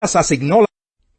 asignó.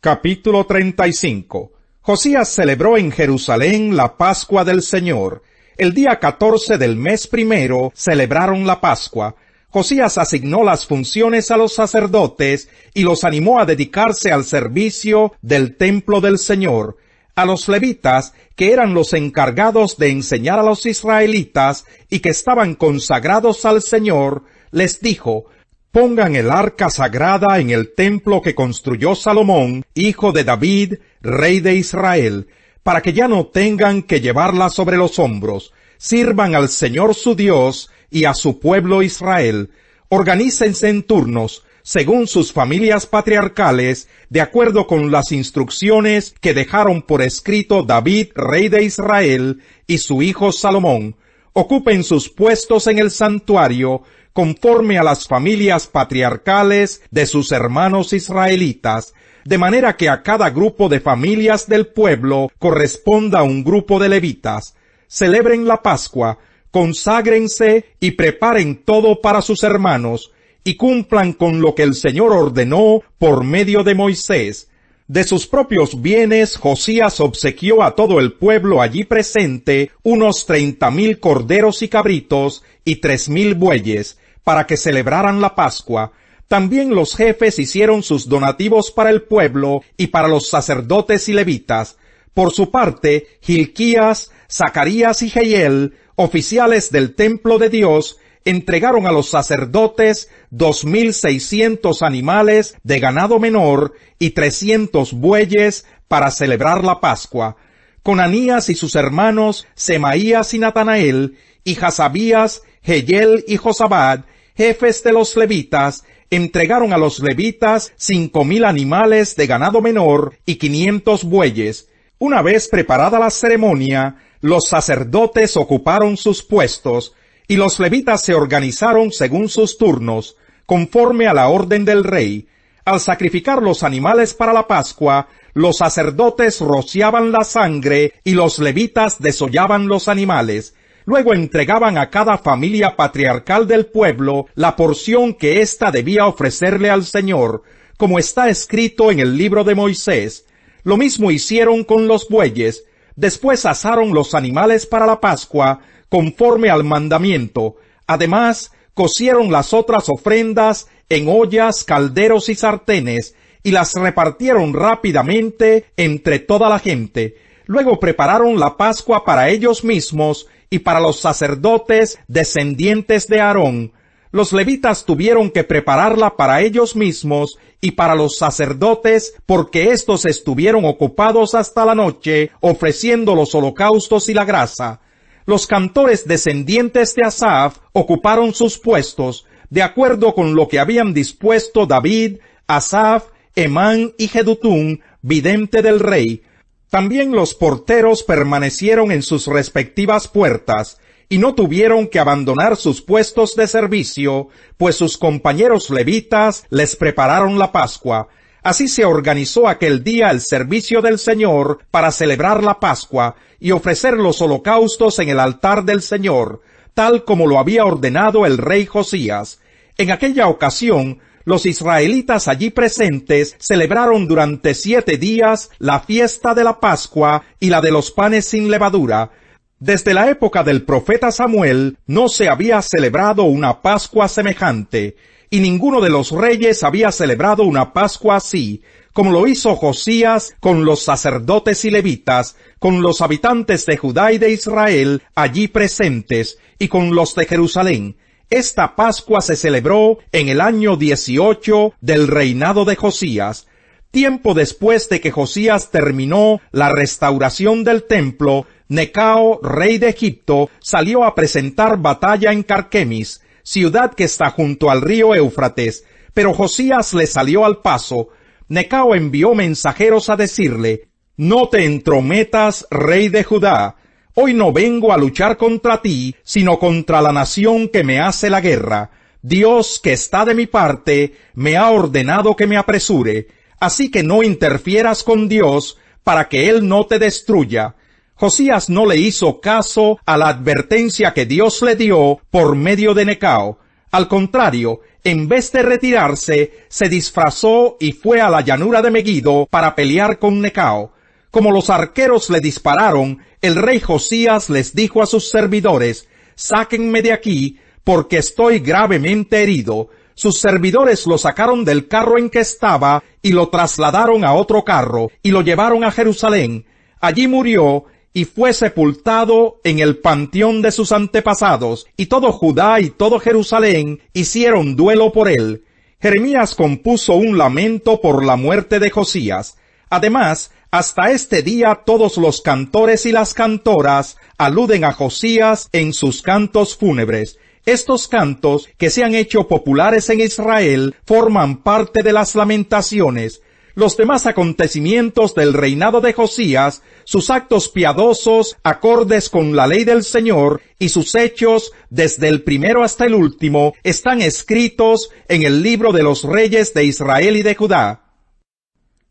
Capítulo 35. Josías celebró en Jerusalén la Pascua del Señor. El día 14 del mes primero celebraron la Pascua. Josías asignó las funciones a los sacerdotes y los animó a dedicarse al servicio del templo del Señor. A los levitas, que eran los encargados de enseñar a los israelitas y que estaban consagrados al Señor, les dijo: pongan el arca sagrada en el templo que construyó Salomón, hijo de David, rey de Israel, para que ya no tengan que llevarla sobre los hombros. Sirvan al Señor su Dios y a su pueblo Israel. Organícense en turnos, según sus familias patriarcales, de acuerdo con las instrucciones que dejaron por escrito David, rey de Israel, y su hijo Salomón. Ocupen sus puestos en el santuario, conforme a las familias patriarcales de sus hermanos israelitas, de manera que a cada grupo de familias del pueblo corresponda un grupo de levitas. Celebren la Pascua, conságrense y preparen todo para sus hermanos, y cumplan con lo que el Señor ordenó por medio de Moisés. De sus propios bienes, Josías obsequió a todo el pueblo allí presente unos 30,000 corderos y cabritos y 3,000 bueyes, para que celebraran la Pascua. También los jefes hicieron sus donativos para el pueblo y para los sacerdotes y levitas. Por su parte, Hilquías, Zacarías y Jehiel, oficiales del templo de Dios, entregaron a los sacerdotes 2,600 animales de ganado menor y 300 bueyes para celebrar la Pascua. Conanías y sus hermanos Semaías y Natanael, y Hasabías, Jehiel y Josabad, jefes de los levitas, entregaron a los levitas 5,000 animales de ganado menor y 500 bueyes. Una vez preparada la ceremonia, los sacerdotes ocuparon sus puestos, y los levitas se organizaron según sus turnos, conforme a la orden del rey. Al sacrificar los animales para la Pascua, los sacerdotes rociaban la sangre y los levitas desollaban los animales. Luego entregaban a cada familia patriarcal del pueblo la porción que ésta debía ofrecerle al Señor, como está escrito en el libro de Moisés. Lo mismo hicieron con los bueyes. Después asaron los animales para la Pascua, conforme al mandamiento. Además, cocieron las otras ofrendas en ollas, calderos y sartenes, y las repartieron rápidamente entre toda la gente. Luego prepararon la Pascua para ellos mismos y para los sacerdotes descendientes de Aarón. Los levitas tuvieron que prepararla para ellos mismos y para los sacerdotes, porque éstos estuvieron ocupados hasta la noche ofreciendo los holocaustos y la grasa. Los cantores descendientes de Asaf ocuparon sus puestos, de acuerdo con lo que habían dispuesto David, Asaf, Emán y Jedutún, vidente del rey. También los porteros permanecieron en sus respectivas puertas, y no tuvieron que abandonar sus puestos de servicio, pues sus compañeros levitas les prepararon la Pascua. Así se organizó aquel día el servicio del Señor para celebrar la Pascua y ofrecer los holocaustos en el altar del Señor, tal como lo había ordenado el rey Josías. En aquella ocasión, los israelitas allí presentes celebraron durante 7 días la fiesta de la Pascua y la de los panes sin levadura. Desde la época del profeta Samuel no se había celebrado una Pascua semejante, y ninguno de los reyes había celebrado una Pascua así, como lo hizo Josías con los sacerdotes y levitas, con los habitantes de Judá y de Israel allí presentes, y con los de Jerusalén. Esta Pascua se celebró en el año 18 del reinado de Josías. Tiempo después de que Josías terminó la restauración del templo, Necao, rey de Egipto, salió a presentar batalla en Carquemis, ciudad que está junto al río Éufrates, pero Josías le salió al paso. Necao envió mensajeros a decirle: «No te entrometas, rey de Judá. Hoy no vengo a luchar contra ti, sino contra la nación que me hace la guerra. Dios, que está de mi parte, me ha ordenado que me apresure. Así que no interfieras con Dios, para que Él no te destruya». Josías no le hizo caso a la advertencia que Dios le dio por medio de Necao. Al contrario, en vez de retirarse, se disfrazó y fue a la llanura de Megiddo para pelear con Necao. Como los arqueros le dispararon, el rey Josías les dijo a sus servidores: «Sáquenme de aquí, porque estoy gravemente herido». Sus servidores lo sacaron del carro en que estaba y lo trasladaron a otro carro y lo llevaron a Jerusalén. Allí murió y fue sepultado en el panteón de sus antepasados, y todo Judá y todo Jerusalén hicieron duelo por él. Jeremías compuso un lamento por la muerte de Josías. Además, hasta este día todos los cantores y las cantoras aluden a Josías en sus cantos fúnebres. Estos cantos, que se han hecho populares en Israel, forman parte de las lamentaciones. Los demás acontecimientos del reinado de Josías, sus actos piadosos, acordes con la ley del Señor, y sus hechos, desde el primero hasta el último, están escritos en el libro de los reyes de Israel y de Judá.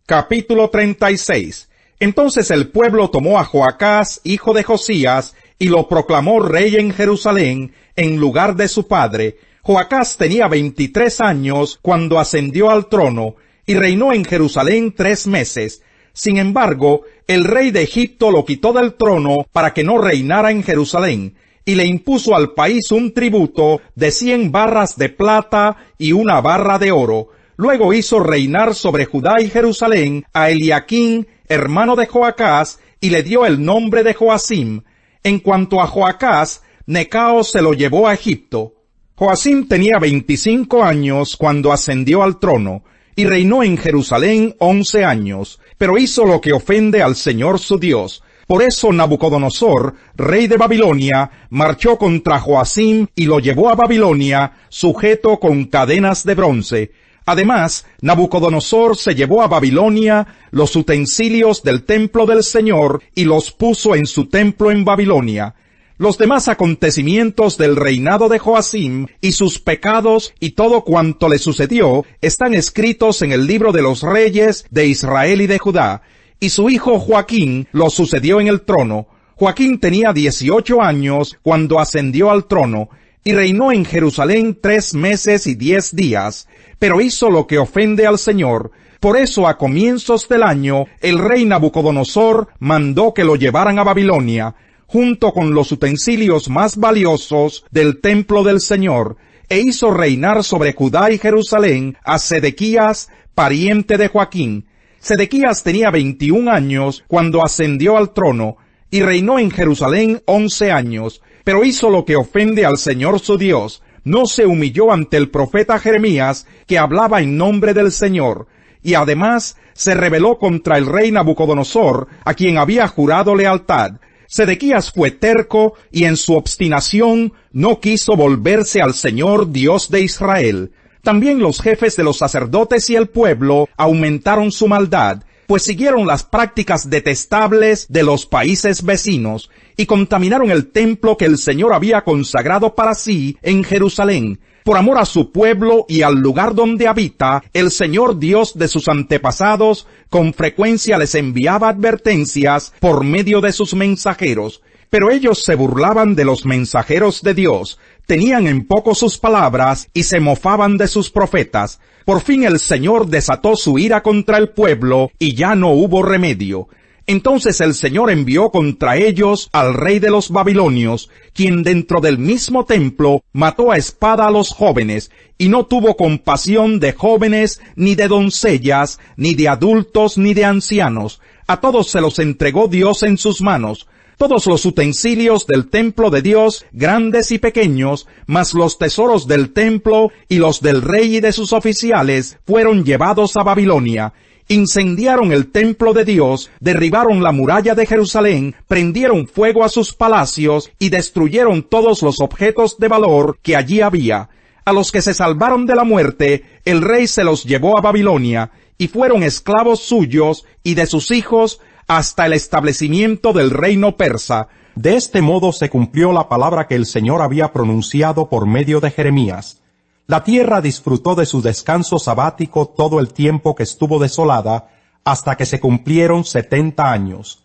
Capítulo 36. Entonces el pueblo tomó a Joacás, hijo de Josías, y lo proclamó rey en Jerusalén, en lugar de su padre. Joacás tenía 23 años cuando ascendió al trono, y reinó en Jerusalén 3 meses. Sin embargo, el rey de Egipto lo quitó del trono para que no reinara en Jerusalén, y le impuso al país un tributo de 100 barras de plata y 1 barra de oro. Luego hizo reinar sobre Judá y Jerusalén a Eliaquín, hermano de Joacás, y le dio el nombre de Joacim. En cuanto a Joacás, Necao se lo llevó a Egipto. Joacim tenía 25 años cuando ascendió al trono, y reinó en Jerusalén 11 años, pero hizo lo que ofende al Señor su Dios. Por eso Nabucodonosor, rey de Babilonia, marchó contra Joacim y lo llevó a Babilonia, sujeto con cadenas de bronce. Además, Nabucodonosor se llevó a Babilonia los utensilios del templo del Señor y los puso en su templo en Babilonia. Los demás acontecimientos del reinado de Joacim y sus pecados y todo cuanto le sucedió están escritos en el libro de los reyes de Israel y de Judá. Y su hijo Joaquín lo sucedió en el trono. Joaquín tenía 18 años cuando ascendió al trono, y reinó en Jerusalén 3 meses y 10 días, pero hizo lo que ofende al Señor. Por eso, a comienzos del año, el rey Nabucodonosor mandó que lo llevaran a Babilonia, junto con los utensilios más valiosos del templo del Señor, e hizo reinar sobre Judá y Jerusalén a Sedequías, pariente de Joaquín. Sedequías tenía 21 años cuando ascendió al trono, y reinó en Jerusalén 11 años, pero hizo lo que ofende al Señor su Dios. No se humilló ante el profeta Jeremías, que hablaba en nombre del Señor, y además se rebeló contra el rey Nabucodonosor, a quien había jurado lealtad. Sedequías fue terco, y en su obstinación no quiso volverse al Señor Dios de Israel. También los jefes de los sacerdotes y el pueblo aumentaron su maldad, pues siguieron las prácticas detestables de los países vecinos, y contaminaron el templo que el Señor había consagrado para sí en Jerusalén. Por amor a su pueblo y al lugar donde habita, el Señor Dios de sus antepasados con frecuencia les enviaba advertencias por medio de sus mensajeros. Pero ellos se burlaban de los mensajeros de Dios, tenían en poco sus palabras y se mofaban de sus profetas. Por fin el Señor desató su ira contra el pueblo y ya no hubo remedio. Entonces el Señor envió contra ellos al rey de los babilonios, quien dentro del mismo templo mató a espada a los jóvenes, y no tuvo compasión de jóvenes, ni de doncellas, ni de adultos, ni de ancianos. A todos se los entregó Dios en sus manos. Todos los utensilios del templo de Dios, grandes y pequeños, más los tesoros del templo y los del rey y de sus oficiales, fueron llevados a Babilonia. Incendiaron el templo de Dios, derribaron la muralla de Jerusalén, prendieron fuego a sus palacios y destruyeron todos los objetos de valor que allí había. A los que se salvaron de la muerte, el rey se los llevó a Babilonia, y fueron esclavos suyos y de sus hijos hasta el establecimiento del reino persa. De este modo se cumplió la palabra que el Señor había pronunciado por medio de Jeremías. La tierra disfrutó de su descanso sabático todo el tiempo que estuvo desolada, hasta que se cumplieron 70 años.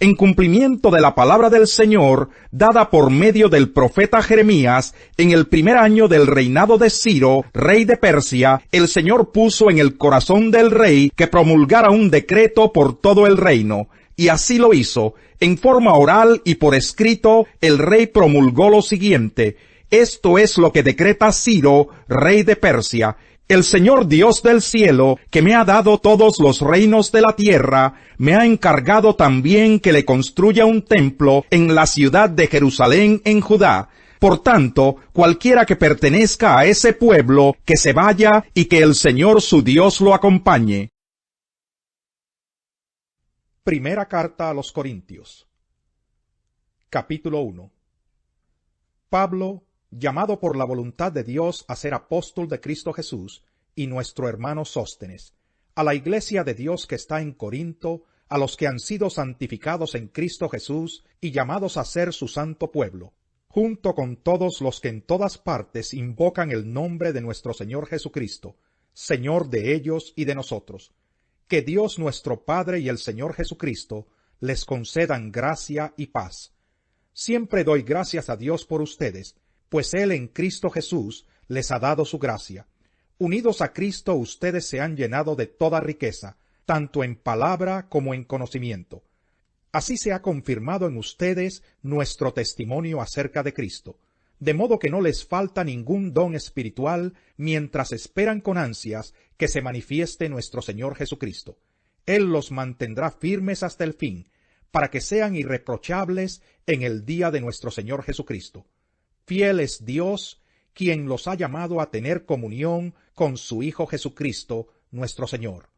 en cumplimiento de la palabra del Señor dada por medio del profeta Jeremías, en el primer año del reinado de Ciro, rey de Persia, el Señor puso en el corazón del rey que promulgara un decreto por todo el reino, y así lo hizo. En forma oral y por escrito, el rey promulgó lo siguiente: esto es lo que decreta Ciro, rey de Persia: el Señor Dios del cielo, que me ha dado todos los reinos de la tierra, me ha encargado también que le construya un templo en la ciudad de Jerusalén en Judá. Por tanto, cualquiera que pertenezca a ese pueblo, que se vaya y que el Señor su Dios lo acompañe. Primera carta a los Corintios. Capítulo 1. Pablo, llamado por la voluntad de Dios a ser apóstol de Cristo Jesús, y nuestro hermano Sóstenes, a la iglesia de Dios que está en Corinto, a los que han sido santificados en Cristo Jesús y llamados a ser su santo pueblo, junto con todos los que en todas partes invocan el nombre de nuestro Señor Jesucristo, Señor de ellos y de nosotros. Que Dios nuestro Padre y el Señor Jesucristo les concedan gracia y paz. Siempre doy gracias a Dios por ustedes, pues Él en Cristo Jesús les ha dado su gracia. Unidos a Cristo ustedes se han llenado de toda riqueza, tanto en palabra como en conocimiento. Así se ha confirmado en ustedes nuestro testimonio acerca de Cristo, de modo que no les falta ningún don espiritual mientras esperan con ansias que se manifieste nuestro Señor Jesucristo. Él los mantendrá firmes hasta el fin, para que sean irreprochables en el día de nuestro Señor Jesucristo. Fiel es Dios, quien los ha llamado a tener comunión con su Hijo Jesucristo, nuestro Señor.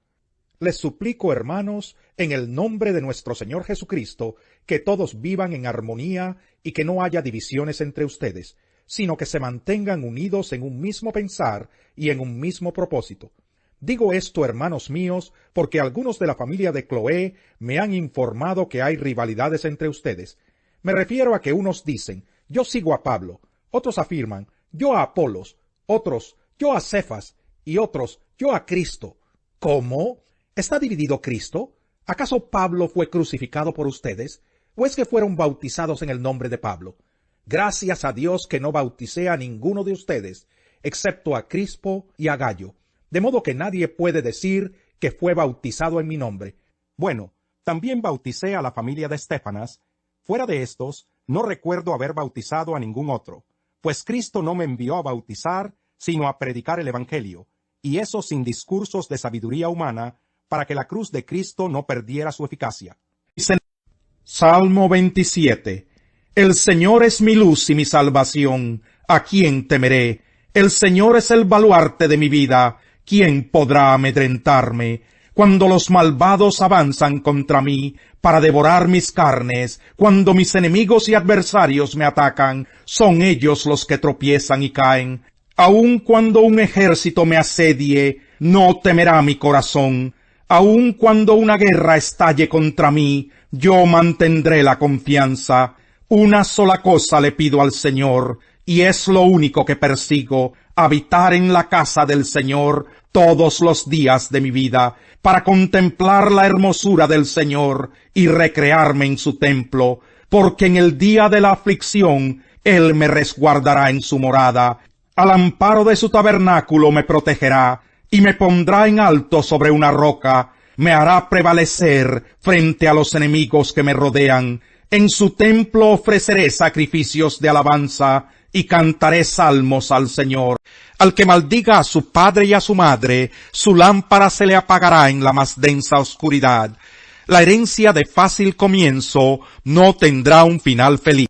Les suplico, hermanos, en el nombre de nuestro Señor Jesucristo, que todos vivan en armonía y que no haya divisiones entre ustedes, sino que se mantengan unidos en un mismo pensar y en un mismo propósito. Digo esto, hermanos míos, porque algunos de la familia de Cloé me han informado que hay rivalidades entre ustedes. Me refiero a que unos dicen: yo sigo a Pablo, otros afirman: yo a Apolos, otros: yo a Cefas, y otros: yo a Cristo. ¿Cómo? ¿Está dividido Cristo? ¿Acaso Pablo fue crucificado por ustedes? ¿O es que fueron bautizados en el nombre de Pablo? Gracias a Dios que no bauticé a ninguno de ustedes, excepto a Crispo y a Gayo, de modo que nadie puede decir que fue bautizado en mi nombre. Bueno, también bauticé a la familia de Estéfanas. Fuera de estos, no recuerdo haber bautizado a ningún otro, pues Cristo no me envió a bautizar, sino a predicar el Evangelio, y eso sin discursos de sabiduría humana, para que la cruz de Cristo no perdiera su eficacia. Salmo 27. El Señor es mi luz y mi salvación, ¿a quién temeré? El Señor es el baluarte de mi vida, ¿quién podrá amedrentarme? Cuando los malvados avanzan contra mí para devorar mis carnes, cuando mis enemigos y adversarios me atacan, son ellos los que tropiezan y caen. Aun cuando un ejército me asedie, no temerá mi corazón. Aun cuando una guerra estalle contra mí, yo mantendré la confianza. Una sola cosa le pido al Señor, y es lo único que persigo: habitar en la casa del Señor todos los días de mi vida, para contemplar la hermosura del Señor y recrearme en su templo, porque en el día de la aflicción Él me resguardará en su morada. Al amparo de su tabernáculo me protegerá, y me pondrá en alto sobre una roca, me hará prevalecer frente a los enemigos que me rodean. En su templo ofreceré sacrificios de alabanza, y cantaré salmos al Señor. Al que maldiga a su padre y a su madre, su lámpara se le apagará en la más densa oscuridad. La herencia de fácil comienzo no tendrá un final feliz.